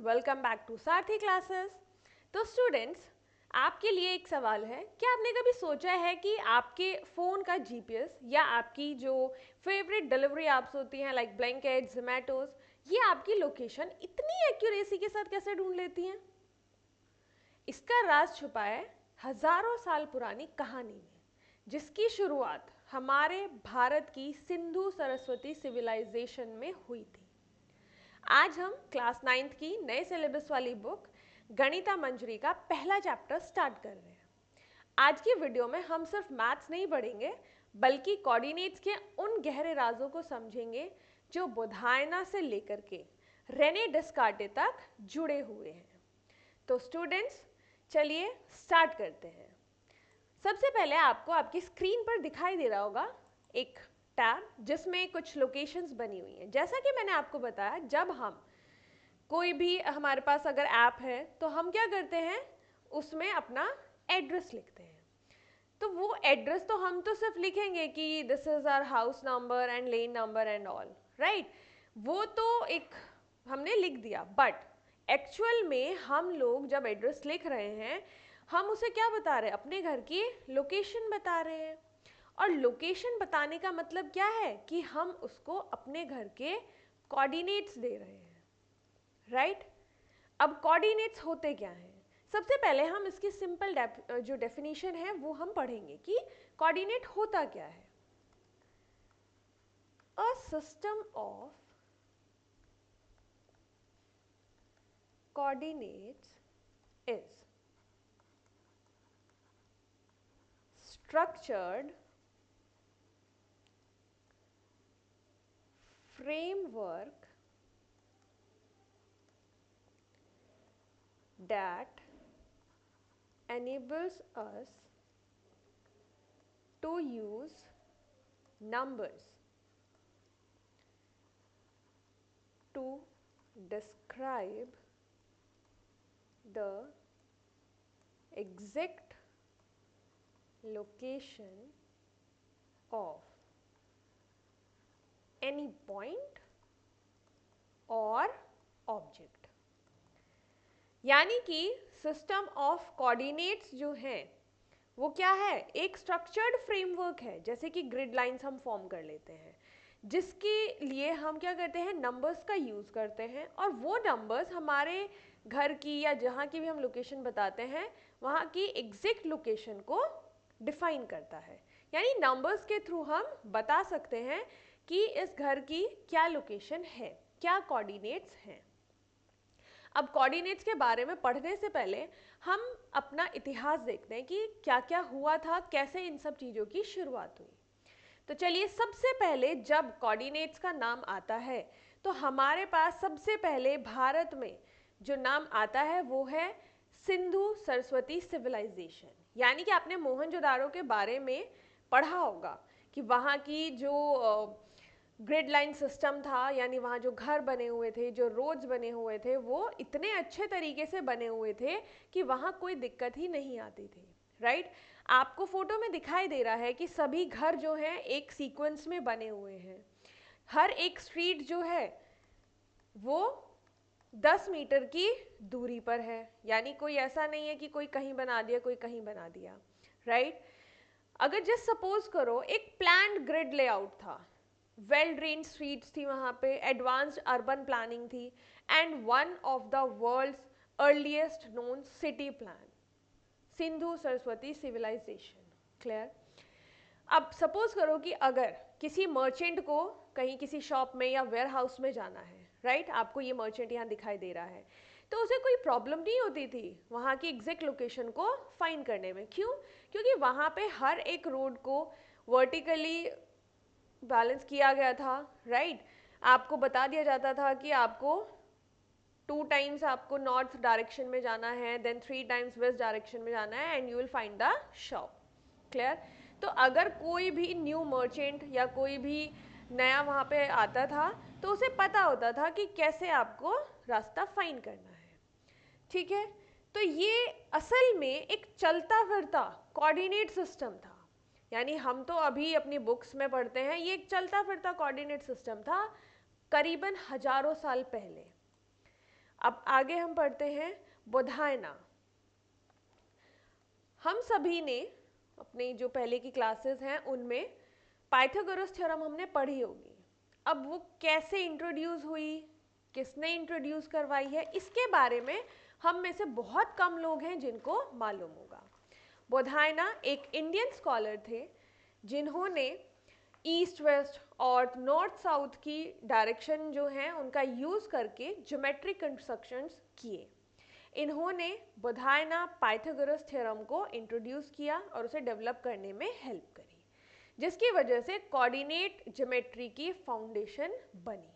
Welcome back to Sarathi classes. तो students, आपके लिए एक सवाल है, क्या आपने कभी सोचा है कि आपके फ़ोन का जीपीएस या आपकी जो फेवरेट डिलीवरी ऐप्स होती हैं लाइक ब्लैंकेट, जोमेटोज, ये आपकी लोकेशन इतनी एक्यूरेसी के साथ कैसे ढूंढ लेती हैं? इसका राज छुपा है हजारों साल पुरानी कहानी में, जिसकी शुरुआत हमारे भारत की सिंधु सरस्वती सिविलाइजेशन में हुई थी। आज हम क्लास 9th की नए सिलेबस वाली बुक गणिता मंजरी का पहला चैप्टर स्टार्ट कर रहे हैं। आज की वीडियो में हम सिर्फ मैथ्स नहीं पढ़ेंगे, बल्कि कोऑर्डिनेट्स के उन गहरे राजों को समझेंगे जो बुधायना से लेकर के रेने डिस्कार्टे तक जुड़े हुए हैं। तो स्टूडेंट्स, चलिए स्टार्ट करते हैं। सबसे पहले आपको आपकी स्क्रीन पर दिखाई दे रहा होगा एक टैब जिसमें कुछ लोकेशंस बनी हुई हैं। जैसा कि मैंने आपको बताया, जब हम कोई भी हमारे पास अगर ऐप है तो हम क्या करते हैं, उसमें अपना एड्रेस लिखते हैं। तो वो एड्रेस तो हम तो सिर्फ लिखेंगे कि this is our house number and lane number and all, right. वो तो एक हमने लिख दिया, बट एक्चुअल में हम लोग जब एड्रेस लिख रहे हैं, हम उसे क्या बता रहे हैं? अपने घर की लोकेशन बता रहे हैं। और लोकेशन बताने का मतलब क्या है कि हम उसको अपने घर के कोऑर्डिनेट्स दे रहे हैं, राइट। अब कोऑर्डिनेट्स होते क्या हैं? सबसे पहले हम इसकी सिंपल जो डेफिनेशन है वो हम पढ़ेंगे कि कोऑर्डिनेट होता क्या है। A system of coordinates is structured framework that enables us to use numbers to describe the exact location of any point or object। यानी कि सिस्टम ऑफ कोऑर्डिनेट्स जो है वो क्या है? एक स्ट्रक्चर्ड फ्रेमवर्क है, जैसे कि ग्रिड लाइंस हम फॉर्म कर लेते हैं, जिसके लिए हम क्या करते हैं? नंबर्स का यूज़ करते हैं। और वो नंबर्स हमारे घर की या जहाँ की भी हम लोकेशन बताते हैं, वहाँ की एग्जैक्ट लोकेशन को डिफाइन करता है। यानी नंबर्स के थ्रू हम बता सकते हैं कि इस घर की क्या लोकेशन है, क्या कोऑर्डिनेट्स हैं। अब कोऑर्डिनेट्स के बारे में पढ़ने से पहले हम अपना इतिहास देखते हैं कि क्या क्या हुआ था, कैसे इन सब चीज़ों की शुरुआत हुई। तो चलिए, सबसे पहले जब कोऑर्डिनेट्स का नाम आता है तो हमारे पास सबसे पहले भारत में जो नाम आता है वो है सिंधु सरस्वती सिविलाइजेशन। यानी कि आपने मोहनजोदाड़ो के बारे में पढ़ा होगा कि वहाँ की जो ग्रिड लाइन सिस्टम था, यानी वहाँ जो घर बने हुए थे, जो रोड्स बने हुए थे, वो इतने अच्छे तरीके से बने हुए थे कि वहाँ कोई दिक्कत ही नहीं आती थी, राइट। आपको फोटो में दिखाई दे रहा है कि सभी घर जो हैं एक सीक्वेंस में बने हुए हैं। हर एक स्ट्रीट जो है वो 10 मीटर की दूरी पर है, यानी कोई ऐसा नहीं है कि कोई कहीं बना दिया, कोई कहीं बना दिया, राइट। अगर जस्ट सपोज करो एक प्लान्ड ग्रिड लेआउट था, वेल ड्रेन्ड स्ट्रीट्स थी, वहाँ पे एडवांस्ड अर्बन प्लानिंग थी, and one of the world's earliest known city plan, Sindhu Saraswati civilisation. Clear? अब सपोज करो कि अगर किसी मर्चेंट को कहीं किसी शॉप में या वेयर हाउस में जाना है, राइट, आपको ये मर्चेंट यहाँ दिखाई दे रहा है, तो उसे कोई प्रॉब्लम नहीं होती थी वहाँ की एग्जैक्ट लोकेशन को फाइंड करने में। क्यों? क्योंकि वहाँ पे हर एक रोड को वर्टिकली बैलेंस किया गया था, राइट। आपको बता दिया जाता था कि आपको 2 टाइम्स आपको नॉर्थ डायरेक्शन में जाना है, देन 3 टाइम्स वेस्ट डायरेक्शन में जाना है, and you will find the shop. Clear? तो अगर कोई भी न्यू मर्चेंट या कोई भी नया वहाँ पे आता था तो उसे पता होता था कि कैसे आपको रास्ता फाइंड करना है, ठीक है। तो ये असल में एक चलता फिरता कोऑर्डिनेट सिस्टम था। यानी हम तो अभी अपनी बुक्स में पढ़ते हैं, ये एक चलता फिरता कोऑर्डिनेट सिस्टम था करीबन हजारों साल पहले। अब आगे हम पढ़ते हैं बोधायना। हम सभी ने अपने जो पहले की क्लासेस हैं उनमें पाइथागोरस थ्योरम हमने पढ़ी होगी। अब वो कैसे इंट्रोड्यूस हुई, किसने इंट्रोड्यूस करवाई है, इसके बारे में हम में से बहुत कम लोग हैं जिनको मालूम होगा। बोधायना एक इंडियन स्कॉलर थे जिन्होंने ईस्ट वेस्ट और नॉर्थ साउथ की डायरेक्शन जो है उनका यूज़ करके ज्योमेट्रिक कंस्ट्रक्शंस किए। इन्होंने बोधायना पाइथागोरस थ्योरम को इंट्रोड्यूस किया और उसे डेवलप करने में हेल्प करी, जिसकी वजह से कोऑर्डिनेट ज्योमेट्री की फाउंडेशन बनी।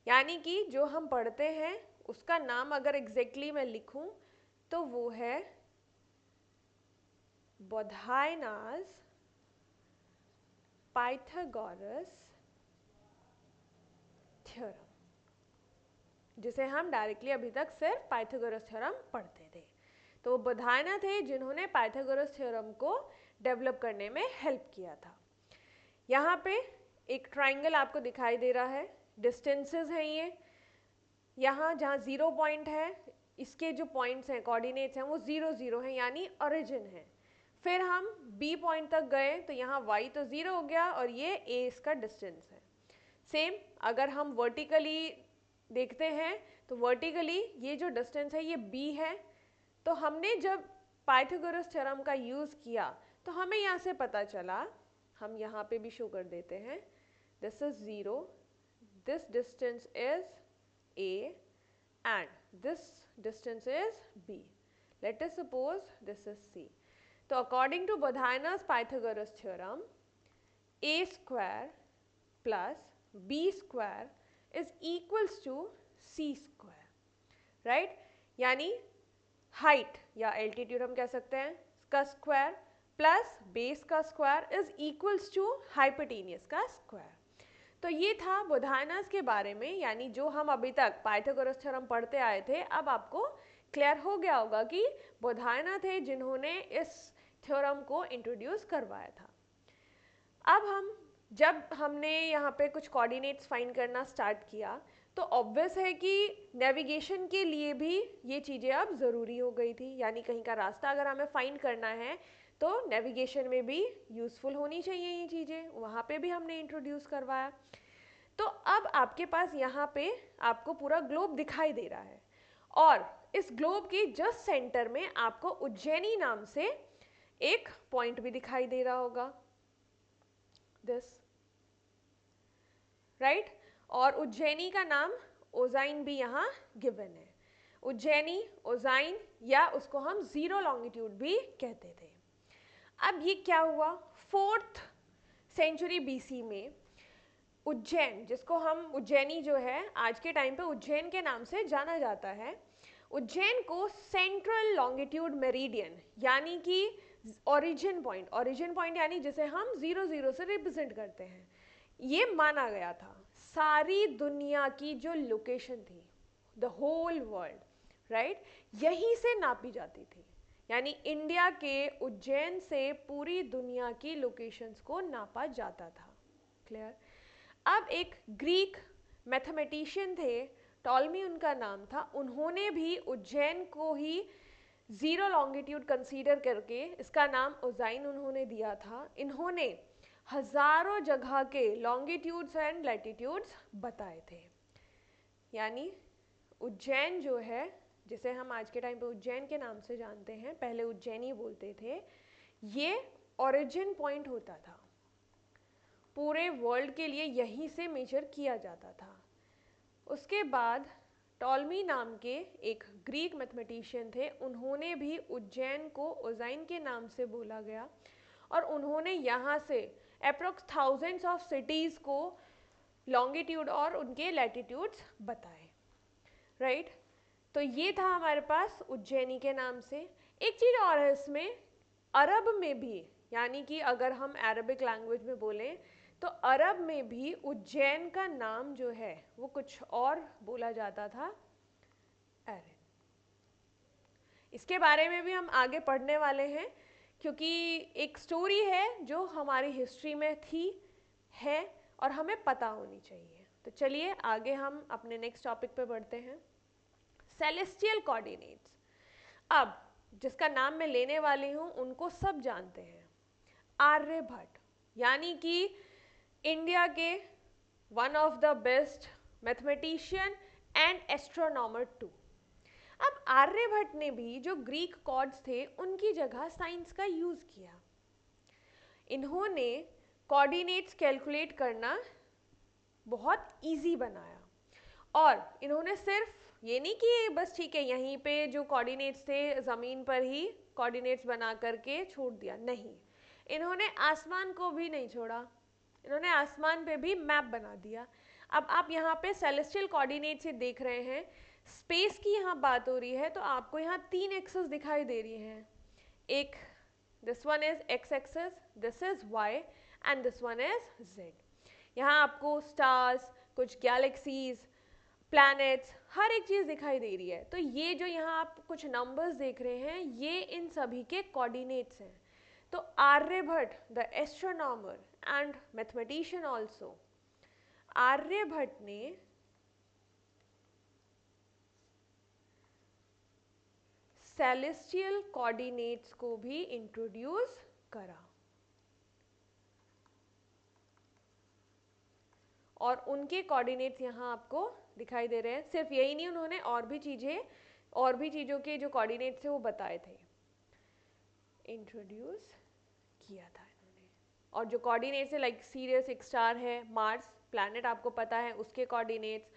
यानी कि जो हम पढ़ते हैं उसका नाम अगर एग्जैक्टली मैं लिखूं तो वो है बोधायनाज पाइथागोरस थ्योरम, जिसे हम डायरेक्टली अभी तक सिर्फ पाइथागोरस थ्योरम पढ़ते थे। तो वो बोधायना थे जिन्होंने पाइथागोरस थ्योरम को डेवलप करने में हेल्प किया था। यहाँ पे एक ट्राइंगल आपको दिखाई दे रहा है, डिस्टेंसेस हैं ये। यहाँ जहाँ 0 पॉइंट है इसके जो पॉइंट्स हैं, कोऑर्डिनेट्स हैं, वो 0 0 हैं, यानी ओरिजिन है। फिर हम B पॉइंट तक गए तो यहाँ y तो 0 हो गया और ये A इसका डिस्टेंस है। सेम अगर हम वर्टिकली देखते हैं तो वर्टिकली ये जो डिस्टेंस है ये B है। तो हमने जब पाइथागोरस थ्योरम का यूज़ किया तो हमें यहाँ से पता चला, हम यहाँ पे भी शो कर देते हैं, this is 0, this distance is A and this distance is B. Let us suppose this is C. So according to Bodhayana's Pythagoras theorem, A square plus B square is equals to C square, right? यानी height या altitude हम कह सकते हैं का square plus base का square is equals to hypotenuse का square. तो ये था बोधायनास के बारे में, यानी जो हम अभी तक पाइथागोरस थ्योरम पढ़ते आए थे। अब आपको क्लियर हो गया होगा कि बोधायना थे जिन्होंने इस थ्योरम को इंट्रोड्यूस करवाया था। अब जब हमने यहाँ पे कुछ कोऑर्डिनेट्स फाइंड करना स्टार्ट किया तो ऑब्वियस है कि नेविगेशन के लिए भी ये चीज़ें अब ज़रूरी हो गई थी, यानी कहीं का रास्ता अगर हमें फाइंड करना है तो नेविगेशन में भी यूज़फुल होनी चाहिए ये चीज़ें, वहाँ पे भी हमने इंट्रोड्यूस करवाया। तो अब आपके पास यहाँ पे आपको पूरा ग्लोब दिखाई दे रहा है और इस ग्लोब के जस्ट सेंटर में आपको उज्जैनी नाम से एक पॉइंट भी दिखाई दे रहा होगा, दिस राइट। और उज्जैनी का नाम ओजाइन भी यहाँ गिवन है। उज्जैनी, ओजाइन, या उसको हम 0 लॉन्गिट्यूड भी कहते थे। अब ये क्या हुआ, 4th सेंचुरी BC में उज्जैन, जिसको हम उज्जैनी जो है आज के टाइम पे उज्जैन के नाम से जाना जाता है, उज्जैन को सेंट्रल लॉन्गिट्यूड मेरिडियन यानी कि ओरिजिन पॉइंट यानी जिसे हम 0 0 से रिप्रेजेंट करते हैं, ये माना गया था। सारी दुनिया की जो लोकेशन थी, द होल वर्ल्ड, राइट, यहीं से नापी जाती थी। यानी इंडिया के उज्जैन से पूरी दुनिया की लोकेशंस को नापा जाता था। क्लियर। अब एक ग्रीक मैथमेटिशियन थे, टॉलमी उनका नाम था, उन्होंने भी उज्जैन को ही 0 लॉन्गिट्यूड कंसीडर करके इसका नाम ओजाइन उन्होंने दिया था। इन्होंने हजारों जगह के लॉन्गिट्यूड्स एंड लैटिट्यूड्स बताए थे। यानी उज्जैन जो है, जिसे हम आज के टाइम पे उज्जैन के नाम से जानते हैं, पहले उज्जैनी बोलते थे, ये ओरिजिन पॉइंट होता था, पूरे वर्ल्ड के लिए यहीं से मेजर किया जाता था। उसके बाद टॉलमी नाम के एक ग्रीक मैथमेटिशियन थे, उन्होंने भी उज्जैन को ओजाइन के नाम से बोला गया और उन्होंने यहाँ से अप्रोक्स थाउजेंड्स ऑफ सिटीज़ को लॉन्गिट्यूड और उनके लैटिट्यूड्स बताए, राइट। तो ये था हमारे पास उज्जैनी के नाम से। एक चीज़ और है इसमें, अरब में भी, यानी कि अगर हम अरबिक लैंग्वेज में बोलें तो अरब में भी उज्जैन का नाम जो है वो कुछ और बोला जाता था, एरन। इसके बारे में भी हम आगे पढ़ने वाले हैं, क्योंकि एक स्टोरी है जो हमारी हिस्ट्री में थी, है, और हमें पता होनी चाहिए। तो चलिए आगे हम अपने नेक्स्ट टॉपिक पे बढ़ते हैं। Celestial coordinates. अब जिसका नाम मैं लेने वाली हूं उनको सब जानते हैं, आर्यभट्ट, यानी कि इंडिया के one of the best mathematician and astronomer too. अब आर्यभट्ट ने भी जो ग्रीक कॉर्ड्स थे उनकी जगह साइंस का यूज किया। इन्होंने कोऑर्डिनेट्स कैलकुलेट करना बहुत इजी बनाया, और इन्होंने सिर्फ ये नहीं कि बस ठीक है यहीं पे जो कोऑर्डिनेट्स थे ज़मीन पर ही कोऑर्डिनेट्स बना करके छोड़ दिया, नहीं, इन्होंने आसमान को भी नहीं छोड़ा, इन्होंने आसमान पे भी मैप बना दिया। अब आप यहाँ पे सेलेस्टियल कोऑर्डिनेट से देख रहे हैं, स्पेस की यहाँ बात हो रही है तो आपको यहाँ 3 एक्सेस दिखाई दे रही हैं। एक this one is x axis, this is y and this one is z. यहाँ आपको स्टार्स, कुछ गैलेक्सीज, प्लैनेट्स, हर एक चीज़ दिखाई दे रही है। तो ये जो यहाँ आप कुछ नंबर्स देख रहे हैं ये इन सभी के कोऑर्डिनेट्स हैं। तो Aryabhata the astronomer and mathematician also, Aryabhata ने सेलेस्टियल कोऑर्डिनेट्स को भी इंट्रोड्यूस करा, और उनके कोऑर्डिनेट्स यहाँ आपको दिखाई दे रहे हैं। सिर्फ यही नहीं, उन्होंने और भी चीज़ों के जो कोऑर्डिनेट्स थे वो बताए थे, इंट्रोड्यूस किया था इन्होंने। और जो कोऑर्डिनेट्स है लाइक सीरियस एक स्टार है, मार्स प्लैनेट आपको पता है उसके कोऑर्डिनेट्स,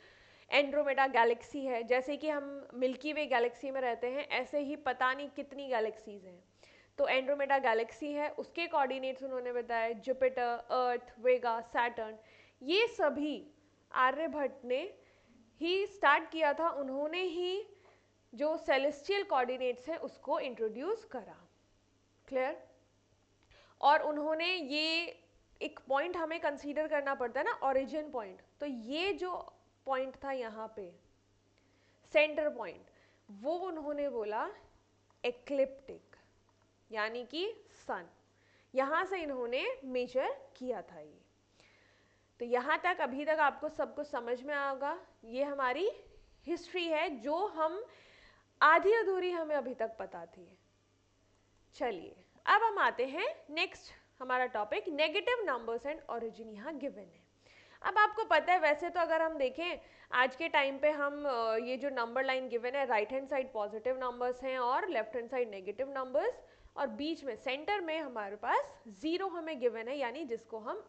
एंड्रोमेडा गैलेक्सी है, जैसे कि हम मिल्की वे गैलेक्सी में रहते हैं ऐसे ही पता नहीं कितनी गैलेक्सीज हैं, तो एंड्रोमेडा गैलेक्सी है उसके कोऑर्डिनेट्स उन्होंने बताए, जुपिटर, अर्थ, वेगा, सैटर्न, ये सभी आर्यभट्ट ने ही स्टार्ट किया था। उन्होंने ही जो सेलेस्टियल कोऑर्डिनेट्स है उसको इंट्रोड्यूस करा। क्लियर? और उन्होंने ये एक पॉइंट हमें कंसीडर करना पड़ता है ना, ओरिजिन पॉइंट, तो ये जो पॉइंट था यहाँ पे सेंटर पॉइंट, वो उन्होंने बोला एक्लिप्टिक, यानी कि सन, यहाँ से इन्होंने मेजर किया था ये। तो यहाँ तक अभी तक आपको सब कुछ समझ में आएगा। ये हमारी हिस्ट्री है जो हम आधी अधूरी हमें अभी तक पता थी। चलिए अब हम आते हैं नेक्स्ट, हमारा topic negative numbers and origin यहाँ गिवन है। अब आपको पता है वैसे तो अगर हम देखें आज के टाइम पे हम ये जो नंबर लाइन गिवन है, right hand side positive numbers हैं और left hand side negative numbers, और बीच में सेंटर में हमारे पास 0 हमें गिवन है, यानी जिसको हम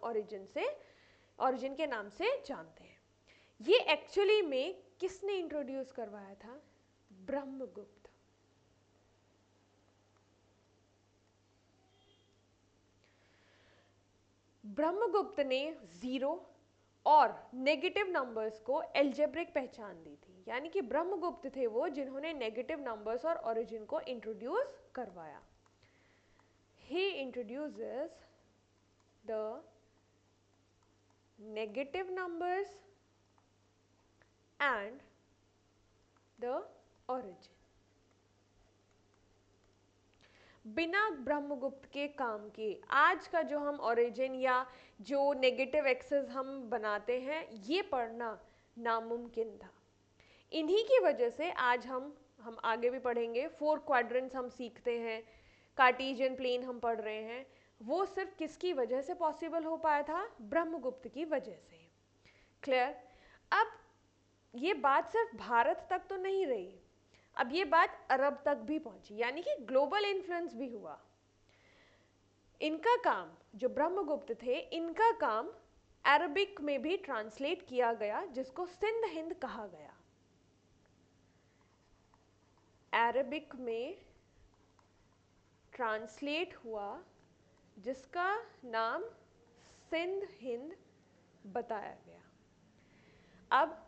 ओरिजिन के नाम से जानते हैं। ये एक्चुअली में किसने इंट्रोड्यूस करवाया था? ब्रह्मगुप्त। ब्रह्मगुप्त ने 0 और नेगेटिव नंबर्स को एल्जेब्रिक पहचान दी थी, यानी कि ब्रह्मगुप्त थे वो जिन्होंने नेगेटिव नंबर्स और ओरिजिन को इंट्रोड्यूस करवाया। He introduces the negative numbers and the origin. बिना ब्रह्मगुप्त के काम के आज का जो हम ओरिजिन या जो नेगेटिव एक्सेस हम बनाते हैं ये पढ़ना नामुमकिन था। इन्हीं की वजह से आज हम आगे भी पढ़ेंगे, 4 क्वाड्रेंट्स हम सीखते हैं, कार्टेशियन प्लेन हम पढ़ रहे हैं, वो सिर्फ किसकी वजह से पॉसिबल हो पाया था? ब्रह्मगुप्त की वजह से। क्लियर? अब ये बात सिर्फ भारत तक तो नहीं रही, अब ये बात अरब तक भी पहुंची, यानी कि ग्लोबल इन्फ्लुएंस भी हुआ। इनका काम, जो ब्रह्मगुप्त थे, इनका काम अरबिक में भी ट्रांसलेट किया गया, जिसको सिंध हिंद कहा गया। अरबिक में ट्रांसलेट हुआ जिसका नाम सिंध हिंद बताया गया। अब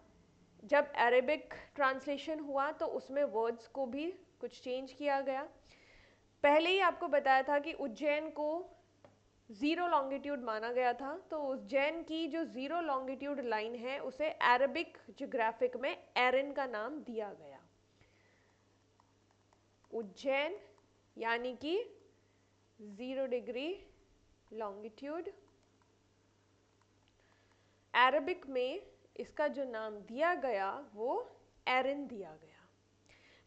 जब अरेबिक ट्रांसलेशन हुआ तो उसमें वर्ड्स को भी कुछ चेंज किया गया। पहले ही आपको बताया था कि उज्जैन को 0 लॉन्गिट्यूड माना गया था, तो उज्जैन की जो 0 लॉन्गिट्यूड लाइन है उसे अरेबिक ज्योग्राफिक में एरन का नाम दिया गया। उज्जैन यानी कि 0 डिग्री लॉन्गिट्यूड, अरेबिक में इसका जो नाम दिया गया वो एरन दिया गया।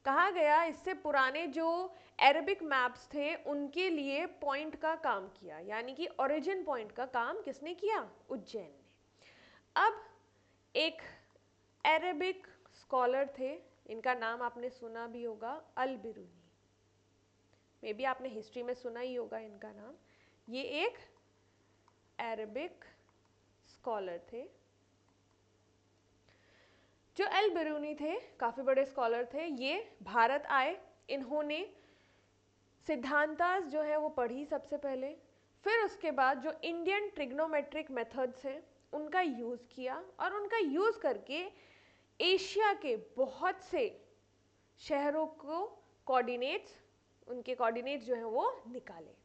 कहा गया इससे पुराने जो अरबिक मैप्स थे उनके लिए पॉइंट का काम किया, यानी कि ओरिजिन पॉइंट का काम किसने किया? उज्जैन ने। अब एक अरबिक स्कॉलर थे, इनका नाम आपने सुना भी होगा, अल बिरूनी। मे बी आपने हिस्ट्री में सुना ही होगा इनका नाम। ये एक अरबिक स्कॉलर थे। जो अल बिरूनी थे काफ़ी बड़े स्कॉलर थे, ये भारत आए। इन्होंने सिद्धांतास जो है वो पढ़ी सबसे पहले, फिर उसके बाद जो इंडियन ट्रिग्नोमेट्रिक मेथड्स हैं उनका यूज़ किया और उनका यूज़ करके एशिया के बहुत से शहरों को कोऑर्डिनेट्स, उनके कोऑर्डिनेट्स जो हैं वो निकाले।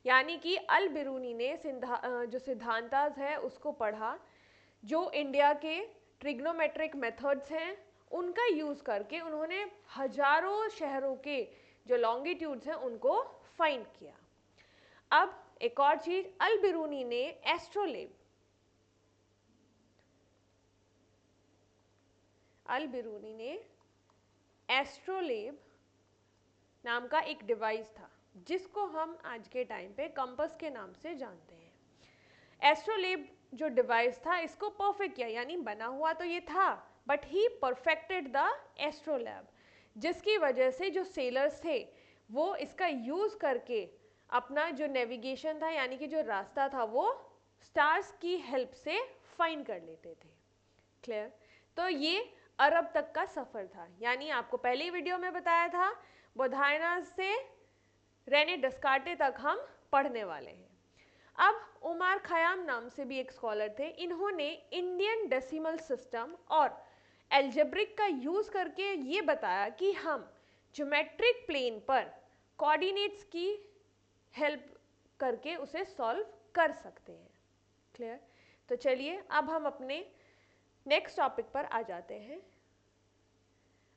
यानी कि अल बिरूनी ने जो सिद्धांतास है उसको पढ़ा, जो इंडिया के ट्रिग्नोमेट्रिक मेथड्स हैं उनका यूज़ करके उन्होंने हजारों शहरों के जो लॉन्गिट्यूड्स हैं उनको फाइंड किया। अब एक और चीज़, अल बिरूनी ने एस्ट्रोलेब, अल बिरूनी ने एस्ट्रोलेब नाम का एक डिवाइस था जिसको हम आज के टाइम पे कंपास के नाम से जानते हैं। एस्ट्रोलेब जो डिवाइस था इसको परफेक्ट किया, यानी बना हुआ तो ये था but he perfected the astrolabe, जिसकी वजह से जो सेलर्स थे वो इसका यूज़ करके अपना जो नेविगेशन था, यानी कि जो रास्ता था, वो स्टार्स की हेल्प से फाइंड कर लेते थे। क्लियर? तो ये अरब तक का सफ़र था, यानी आपको पहले वीडियो में बताया था बोधायना से रेने डेस्कार्टे तक हम पढ़ने वाले हैं। अब उमर खयाम नाम से भी एक स्कॉलर थे, इन्होंने इंडियन डेसिमल सिस्टम और एल्जेब्रिक का यूज़ करके ये बताया कि हम ज्योमेट्रिक प्लेन पर कोऑर्डिनेट्स की हेल्प करके उसे सॉल्व कर सकते हैं। क्लियर? तो चलिए अब हम अपने नेक्स्ट टॉपिक पर आ जाते हैं।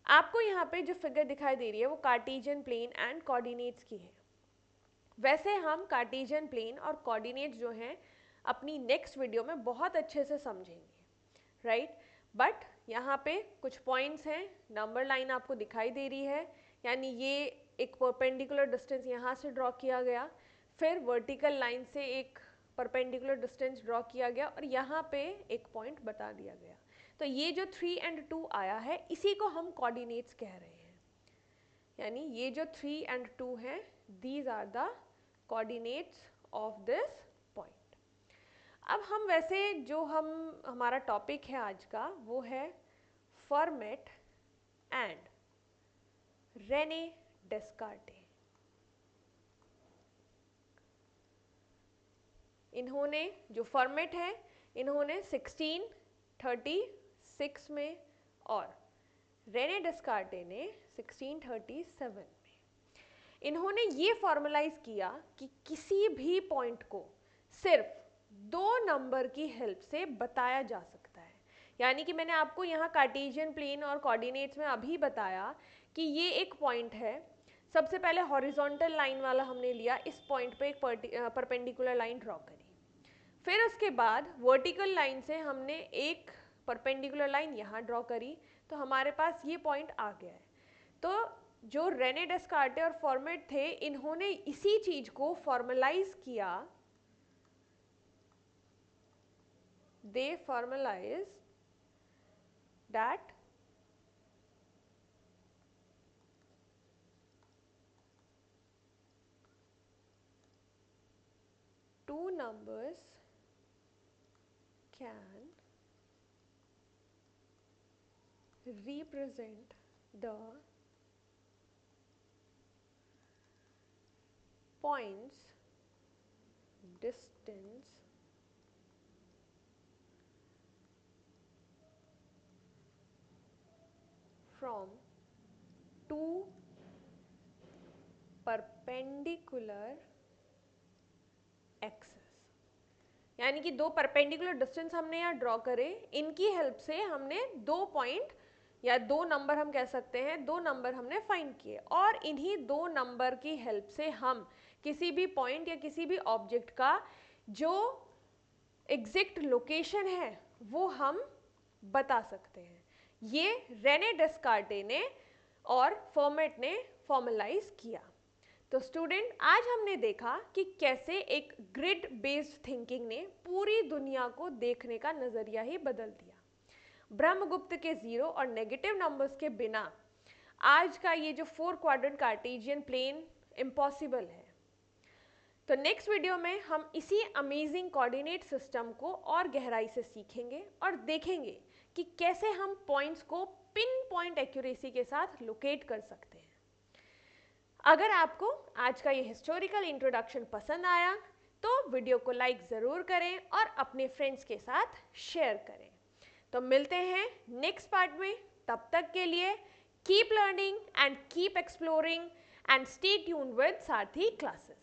आपको यहाँ पे जो फिगर दिखाई दे रही है वो कार्टेशियन प्लेन एंड कोऑर्डिनेट्स की है। वैसे हम कार्टेशियन प्लेन और कोऑर्डिनेट्स जो हैं अपनी नेक्स्ट वीडियो में बहुत अच्छे से समझेंगे, राइट? बट यहाँ पे कुछ पॉइंट्स हैं, नंबर लाइन आपको दिखाई दे रही है, यानी ये एक परपेंडिकुलर डिस्टेंस यहाँ से ड्रॉ किया गया, फिर वर्टिकल लाइन से एक परपेंडिकुलर डिस्टेंस ड्रॉ किया गया और यहाँ पे एक पॉइंट बता दिया गया। तो ये जो 3 and 2 आया है इसी को हम कोऑर्डिनेट्स कह रहे हैं, यानी ये जो 3 and 2 हैं these are the coordinates of this point. अब हम वैसे जो हमारा टॉपिक है आज का वो है फर्मेट एंड रेने डेस्कार्टे। इन्होंने जो फर्मेट है इन्होंने 1636 में और रेने डेस्कार्टे ने 1637 में इन्होंने ये फॉर्मलाइज किया कि किसी भी पॉइंट को सिर्फ 2 नंबर की हेल्प से बताया जा सकता है। यानी कि मैंने आपको यहाँ कार्टेशियन प्लेन और कोऑर्डिनेट्स में अभी बताया कि ये एक पॉइंट है, सबसे पहले हॉरिजॉन्टल लाइन वाला हमने लिया, इस पॉइंट पे एक परपेंडिकुलर लाइन ड्रॉ करी, फिर उसके बाद वर्टिकल लाइन से हमने एक परपेंडिकुलर लाइन यहाँ ड्रॉ करी, तो हमारे पास ये पॉइंट आ गया है। तो जो रेने डेस्कार्टे और फॉर्मेट थे इन्होंने इसी चीज को फॉर्मलाइज किया, they formalize that two numbers can represent the points distance from two perpendicular axes। यानी कि 2 परपेंडिकुलर डिस्टेंस हमने यहाँ ड्रॉ करे, इनकी हेल्प से हमने 2 पॉइंट या 2 नंबर हम कह सकते हैं, 2 नंबर हमने फाइंड किए और इन्हीं 2 नंबर की हेल्प से हम किसी भी पॉइंट या किसी भी ऑब्जेक्ट का जो एग्जैक्ट लोकेशन है वो हम बता सकते हैं। ये रेने डेस्कार्टे ने और फॉर्मेट ने फॉर्मलाइज किया। तो स्टूडेंट, आज हमने देखा कि कैसे एक ग्रिड बेस्ड थिंकिंग ने पूरी दुनिया को देखने का नजरिया ही बदल दिया। ब्रह्मगुप्त के जीरो और नेगेटिव नंबर्स के बिना आज का ये जो 4 क्वाड्रेंट कार्टेशियन प्लेन इम्पॉसिबल है। तो नेक्स्ट वीडियो में हम इसी अमेजिंग कोऑर्डिनेट सिस्टम को और गहराई से सीखेंगे और देखेंगे कि कैसे हम पॉइंट्स को पिन पॉइंट एक्यूरेसी के साथ लोकेट कर सकते हैं। अगर आपको आज का ये हिस्टोरिकल इंट्रोडक्शन पसंद आया तो वीडियो को लाइक ज़रूर करें और अपने फ्रेंड्स के साथ शेयर करें। तो मिलते हैं नेक्स्ट पार्ट में, तब तक के लिए keep learning and keep exploring and stay tuned with Sarathi classes.